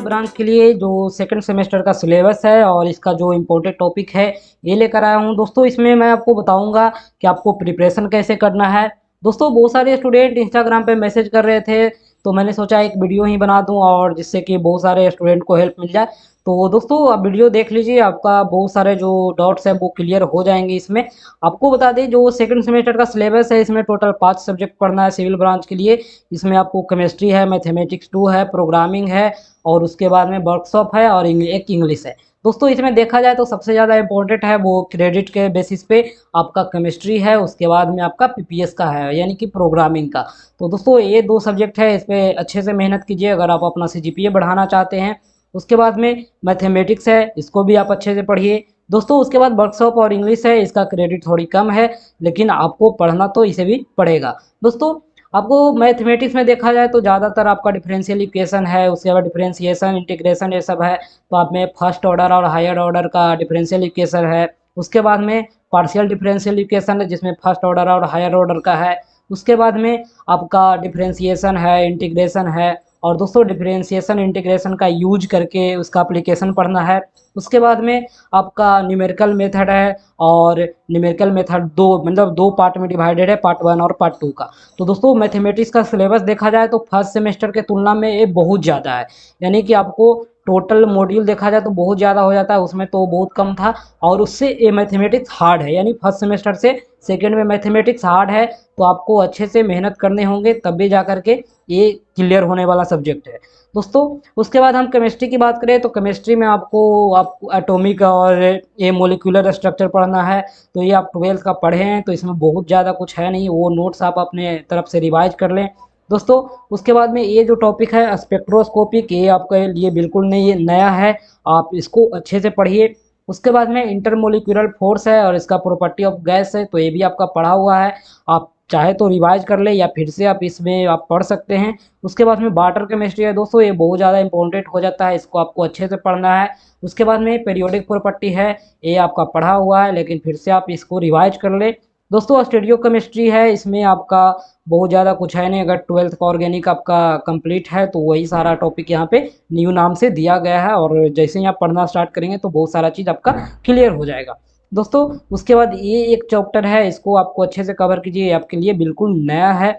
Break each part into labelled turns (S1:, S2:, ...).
S1: Branch के लिए जो सेकंड सेमेस्टर का सिलेबस है और इसका जो इम्पोर्टेंट टॉपिक है ये लेकर आया हूँ दोस्तों। इसमें मैं आपको बताऊंगा कि आपको प्रिपरेशन कैसे करना है। दोस्तों बहुत सारे स्टूडेंट इंस्टाग्राम पे मैसेज कर रहे थे, तो मैंने सोचा एक वीडियो ही बना दूं और जिससे कि बहुत सारे स्टूडेंट को हेल्प मिल जाए। तो दोस्तों आप वीडियो देख लीजिए, आपका बहुत सारे जो डाउट्स है वो क्लियर हो जाएंगे। इसमें आपको बता दें जो सेकंड सेमेस्टर का सिलेबस है इसमें टोटल 5 सब्जेक्ट पढ़ना है सिविल ब्रांच के लिए। इसमें आपको केमिस्ट्री है, मैथमेटिक्स 2 है, प्रोग्रामिंग है और उसके बाद में वर्कशॉप है और एक इंग्लिश है। दोस्तों इसमें देखा जाए तो सबसे ज़्यादा इंपॉर्टेंट है वो क्रेडिट के बेसिस पे आपका केमिस्ट्री है, उसके बाद में आपका पीपीएस का है यानी कि प्रोग्रामिंग का। तो दोस्तों ये 2 सब्जेक्ट है, इस पर अच्छे से मेहनत कीजिए अगर आप अपना सीजीपीए बढ़ाना चाहते हैं। उसके बाद में मैथमेटिक्स है, इसको भी आप अच्छे से पढ़िए दोस्तों। उसके बाद वर्कशॉप और इंग्लिश है, इसका क्रेडिट थोड़ी कम है लेकिन आपको पढ़ना तो इसे भी पड़ेगा दोस्तों। आपको मैथमेटिक्स में देखा जाए तो ज़्यादातर आपका डिफरेंशियल इक्वेशन है, उसके बाद डिफरेंशिएशन इंटीग्रेशन ये सब है। तो आप में फर्स्ट ऑर्डर और हायर ऑर्डर का डिफरेंशियल इक्वेशन है, उसके बाद में पार्शियल डिफरेंशियल इक्वेशन है जिसमें फर्स्ट ऑर्डर और हायर ऑर्डर का है। उसके बाद में आपका डिफरेंशिएशन है, इंटीग्रेशन है और दोस्तों डिफरेंशिएशन इंटीग्रेशन का यूज करके उसका एप्लीकेशन पढ़ना है। उसके बाद में आपका न्यूमेरिकल मेथड है और न्यूमेरिकल मेथड दो पार्ट में डिवाइडेड है, पार्ट 1 और पार्ट 2 का। तो दोस्तों मैथमेटिक्स का सिलेबस देखा जाए तो फर्स्ट सेमेस्टर के तुलना में ये बहुत ज़्यादा है, यानी कि आपको टोटल मॉड्यूल देखा जाए तो बहुत ज़्यादा हो जाता है, उसमें तो बहुत कम था। और उससे ये मैथमेटिक्स हार्ड है, यानी फर्स्ट सेमेस्टर से सेकेंड में मैथमेटिक्स हार्ड है। तो आपको अच्छे से मेहनत करने होंगे तब भी जा करके ये क्लियर होने वाला सब्जेक्ट है दोस्तों। उसके बाद हम केमिस्ट्री की बात करें तो केमिस्ट्री में आपको एटॉमिक और ये मोलिकुलर स्ट्रक्चर पढ़ना है। तो ये आप 12th का पढ़े हैं तो इसमें बहुत ज़्यादा कुछ है नहीं, वो नोट्स आप अपने तरफ से रिवाइज कर लें दोस्तों। उसके बाद में ये जो टॉपिक है स्पेक्ट्रोस्कोपिक, ये आपके लिए बिल्कुल नहीं नया है, आप इसको अच्छे से पढ़िए। उसके बाद में इंटरमोलिकुलर फोर्स है और इसका प्रॉपर्टी ऑफ गैस है, तो ये भी आपका पढ़ा हुआ है, आप चाहे तो रिवाइज कर ले या फिर से आप इसमें आप पढ़ सकते हैं। उसके बाद में वाटर केमिस्ट्री है दोस्तों, ये बहुत ज़्यादा इंपॉर्टेंट हो जाता है, इसको आपको अच्छे से पढ़ना है। उसके बाद में पीरियोडिक प्रॉपर्टी है, ये आपका पढ़ा हुआ है लेकिन फिर से आप इसको रिवाइज कर ले दोस्तों। स्टीरियो केमिस्ट्री है, इसमें आपका बहुत ज़्यादा कुछ है नहीं, अगर 12th का ऑर्गेनिक आपका कंप्लीट है तो वही सारा टॉपिक यहाँ पे न्यू नाम से दिया गया है और जैसे ही आप पढ़ना स्टार्ट करेंगे तो बहुत सारा चीज़ आपका क्लियर हो जाएगा दोस्तों। उसके बाद ये एक चैप्टर है, इसको आपको अच्छे से कवर कीजिए, आपके लिए बिल्कुल नया है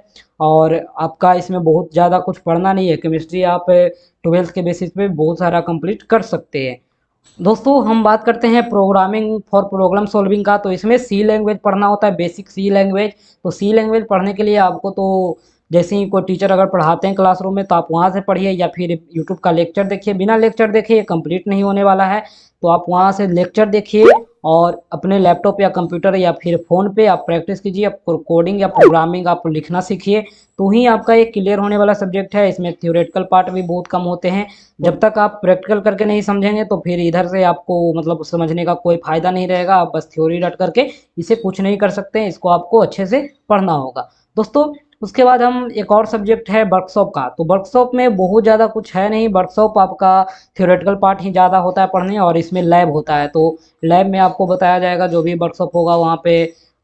S1: और आपका इसमें बहुत ज़्यादा कुछ पढ़ना नहीं है। केमिस्ट्री आप 12th के बेसिस पे बहुत सारा कंप्लीट कर सकते हैं दोस्तों। हम बात करते हैं प्रोग्रामिंग फॉर प्रॉब्लम सॉल्विंग का, तो इसमें सी लैंग्वेज पढ़ना होता है, बेसिक सी लैंग्वेज। तो सी लैंग्वेज पढ़ने के लिए आपको तो जैसे ही कोई टीचर अगर पढ़ाते हैं क्लासरूम में तो आप वहाँ से पढ़िए या फिर यूट्यूब का लेक्चर देखिए। बिना लेक्चर देखे ये कंप्लीट नहीं होने वाला है, तो आप वहाँ से लेक्चर देखिए और अपने लैपटॉप या कंप्यूटर या फिर फ़ोन पे आप प्रैक्टिस कीजिए, आप कोडिंग या प्रोग्रामिंग आप लिखना सीखिए, तो ही आपका ये क्लियर होने वाला सब्जेक्ट है। इसमें थ्योरेटिकल पार्ट भी बहुत कम होते हैं, जब तक आप प्रैक्टिकल करके नहीं समझेंगे तो फिर इधर से आपको मतलब समझने का कोई फ़ायदा नहीं रहेगा, आप बस थ्योरी रट करके इसे कुछ नहीं कर सकते हैं, इसको आपको अच्छे से पढ़ना होगा दोस्तों। उसके बाद हम एक और सब्जेक्ट है वर्कशॉप का, तो वर्कशॉप में बहुत ज़्यादा कुछ है नहीं, वर्कशॉप आपका थ्योरेटिकल पार्ट ही ज़्यादा होता है पढ़ने और इसमें लैब होता है। तो लैब में आपको बताया जाएगा, जो भी वर्कशॉप होगा वहाँ पे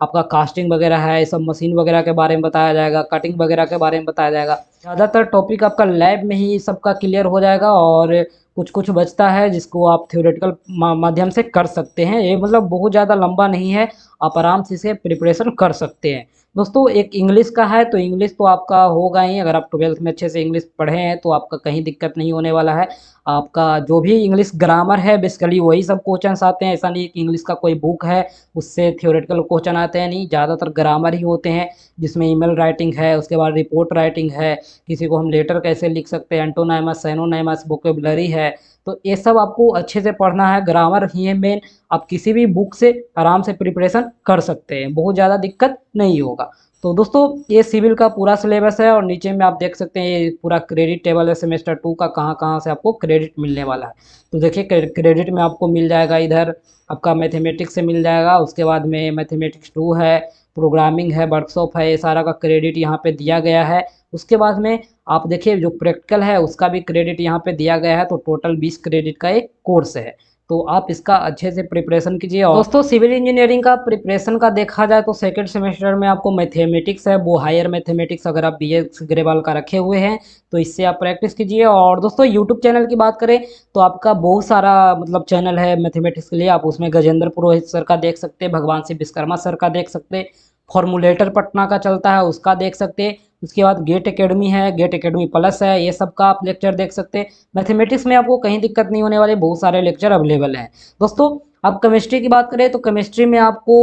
S1: आपका कास्टिंग वगैरह है, सब मशीन वगैरह के बारे में बताया जाएगा, कटिंग वगैरह के बारे में बताया जाएगा। ज़्यादातर टॉपिक आपका लैब में ही सबका क्लियर हो जाएगा और कुछ कुछ बचता है जिसको आप थ्योरेटिकल माध्यम से कर सकते हैं। ये मतलब बहुत ज़्यादा लंबा नहीं है, आप आराम से इसे प्रिपरेशन कर सकते हैं दोस्तों। एक इंग्लिश का है, तो इंग्लिश तो आपका होगा ही, अगर आप 12th में अच्छे से इंग्लिश पढ़े हैं तो आपका कहीं दिक्कत नहीं होने वाला है। आपका जो भी इंग्लिश ग्रामर है बेसिकली वही सब क्वेश्चंस आते हैं, ऐसा नहीं कि इंग्लिश का कोई बुक है उससे थ्योरेटिकल क्वेश्चन आते हैं, नहीं, ज़्यादातर ग्रामर ही होते हैं जिसमें ईमेल राइटिंग है, उसके बाद रिपोर्ट राइटिंग है, किसी को हम लेटर कैसे लिख सकते हैं, एंटोनाइमस सैनोनाइमस वोकेबलरी है। तो ये सब आपको अच्छे से पढ़ना है, ग्रामर ही है मेन। आप किसी भी बुक से आराम से प्रिपरेशन कर सकते हैं, बहुत ज़्यादा दिक्कत नहीं होगा। तो दोस्तों ये सिविल का पूरा सिलेबस है और नीचे में आप देख सकते हैं ये पूरा क्रेडिट टेबल है सेमेस्टर 2 का, कहाँ कहाँ से आपको क्रेडिट मिलने वाला है। तो देखिए क्रेडिट में आपको मिल जाएगा, इधर आपका मैथमेटिक्स से मिल जाएगा, उसके बाद में मैथमेटिक्स 2 है, प्रोग्रामिंग है, वर्कशॉप है, ये सारा का क्रेडिट यहाँ पे दिया गया है। उसके बाद में आप देखिए जो प्रैक्टिकल है उसका भी क्रेडिट यहाँ पे दिया गया है, तो टोटल 20 क्रेडिट का एक कोर्स है तो आप इसका अच्छे से प्रिपरेशन कीजिए। और दोस्तों सिविल इंजीनियरिंग का प्रिपरेशन का देखा जाए तो सेकंड सेमेस्टर में आपको मैथमेटिक्स है, वो हायर मैथमेटिक्स अगर आप BS ग्रेवाल का रखे हुए हैं तो इससे आप प्रैक्टिस कीजिए। और दोस्तों यूट्यूब चैनल की बात करें तो आपका बहुत सारा मतलब चैनल है मैथमेटिक्स के लिए। आप उसमें गजेंद्र पुरोहित सर का देख सकते हैं, भगवान सिंह विश्वकर्मा सर का देख सकते हैं, फॉर्मूलेटर पटना का चलता है उसका देख सकते हैं। उसके बाद गेट एकेडमी है, गेट एकेडमी प्लस है, ये सब का आप लेक्चर देख सकते हैं। मैथमेटिक्स में आपको कहीं दिक्कत नहीं होने वाली, बहुत सारे लेक्चर अवेलेबल हैं। दोस्तों अब केमिस्ट्री की बात करें तो केमिस्ट्री में आपको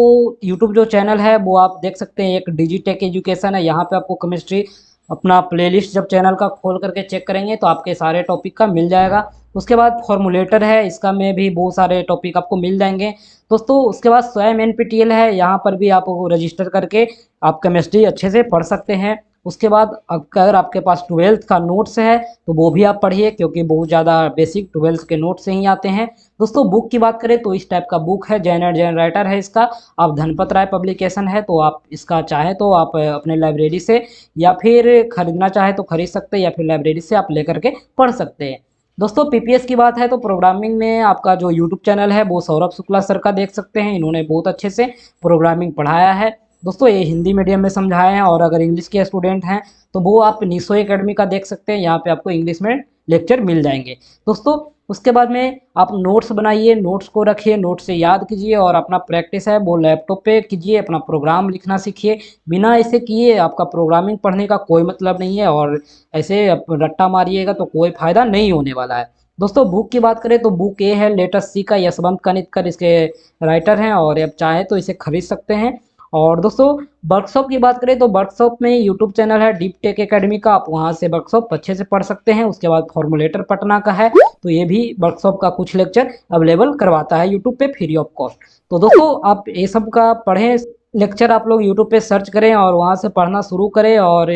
S1: यूट्यूब जो चैनल है वो आप देख सकते हैं, एक डिजिटेक एजुकेशन है। यहाँ पे आपको केमिस्ट्री अपना प्लेलिस्ट जब चैनल का खोल करके चेक करेंगे तो आपके सारे टॉपिक का मिल जाएगा। उसके बाद फॉर्मूलेटर है, इसका में भी बहुत सारे टॉपिक आपको मिल जाएंगे। दोस्तों उसके बाद स्वयं NPTEL है, यहाँ पर भी आप रजिस्टर करके आप केमिस्ट्री अच्छे से पढ़ सकते हैं। उसके बाद अगर आपके पास 12th का नोट्स है तो वो भी आप पढ़िए, क्योंकि बहुत ज़्यादा बेसिक 12th के नोट्स से ही आते हैं। दोस्तों बुक की बात करें तो इस टाइप का बुक है, जैन एंड जैन राइटर है इसका, आप धनपत राय पब्लिकेशन है, तो आप इसका चाहे तो आप अपने लाइब्रेरी से या फिर खरीदना चाहे तो खरीद सकते हैं, या फिर लाइब्रेरी से आप लेकर के पढ़ सकते हैं। दोस्तों PPS की बात है तो प्रोग्रामिंग में आपका जो यूट्यूब चैनल है वो सौरभ शुक्ला सर का देख सकते हैं, इन्होंने बहुत अच्छे से प्रोग्रामिंग पढ़ाया है। दोस्तों ये हिंदी मीडियम में समझाए हैं, और अगर इंग्लिश के स्टूडेंट हैं तो वो आप निशो एकेडमी का देख सकते हैं, यहाँ पे आपको इंग्लिश में लेक्चर मिल जाएंगे। दोस्तों उसके बाद में आप नोट्स बनाइए, नोट्स को रखिए, नोट्स से याद कीजिए, और अपना प्रैक्टिस है वो लैपटॉप पे कीजिए, अपना प्रोग्राम लिखना सीखिए। बिना ऐसे किए आपका प्रोग्रामिंग पढ़ने का कोई मतलब नहीं है, और ऐसे रट्टा मारिएगा तो कोई फायदा नहीं होने वाला है। दोस्तों बुक की बात करें तो बुक ये है लेटेस्ट सी का, यशवंत कनितकर इसके राइटर हैं, और अब चाहे तो इसे खरीद सकते हैं। और दोस्तों वर्कशॉप की बात करें तो वर्कशॉप में यूट्यूब चैनल है डीप टेक एकेडमी का, आप वहां से वर्कशॉप अच्छे से पढ़ सकते हैं। उसके बाद फॉर्मूलेटर पटना का है, तो ये भी वर्कशॉप का कुछ लेक्चर अवेलेबल करवाता है यूट्यूब पे फ्री ऑफ कॉस्ट। तो दोस्तों आप ये सब का पढ़ें लेक्चर, आप लोग यूट्यूब पे सर्च करें और वहाँ से पढ़ना शुरू करें। और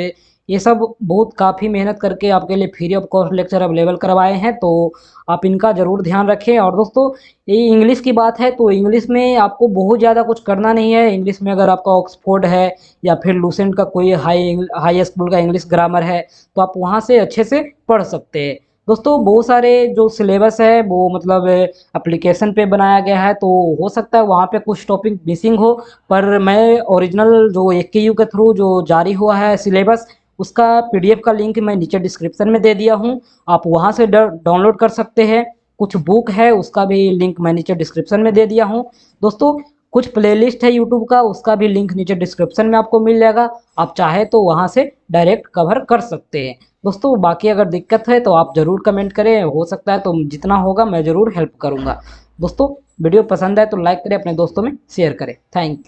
S1: ये सब बहुत काफ़ी मेहनत करके आपके लिए free of cost lecture available करवाए हैं, तो आप इनका ज़रूर ध्यान रखें। और दोस्तों ये इंग्लिश की बात है तो इंग्लिश में आपको बहुत ज़्यादा कुछ करना नहीं है। इंग्लिश में अगर आपका ऑक्सफोर्ड है या फिर लूसेंट का कोई हाई स्कूल का इंग्लिश ग्रामर है तो आप वहाँ से अच्छे से पढ़ सकते हैं। दोस्तों बहुत सारे जो सिलेबस है वो मतलब एप्लीकेशन पे बनाया गया है, तो हो सकता है वहाँ पे कुछ टॉपिक मिसिंग हो, पर मैं ओरिजिनल जो AKU के थ्रू जो जारी हुआ है सिलेबस, उसका PDF का लिंक मैं नीचे डिस्क्रिप्शन में दे दिया हूँ, आप वहाँ से डाउनलोड कर सकते हैं। कुछ बुक है उसका भी लिंक मैं नीचे डिस्क्रिप्शन में दे दिया हूँ। दोस्तों कुछ प्लेलिस्ट है यूट्यूब का, उसका भी लिंक नीचे डिस्क्रिप्शन में आपको मिल जाएगा, आप चाहे तो वहाँ से डायरेक्ट कवर कर सकते हैं। दोस्तों बाकी अगर दिक्कत है तो आप ज़रूर कमेंट करें, हो सकता है तो जितना होगा मैं ज़रूर हेल्प करूँगा। दोस्तों वीडियो पसंद है तो लाइक करें, अपने दोस्तों में शेयर करें। Thank you.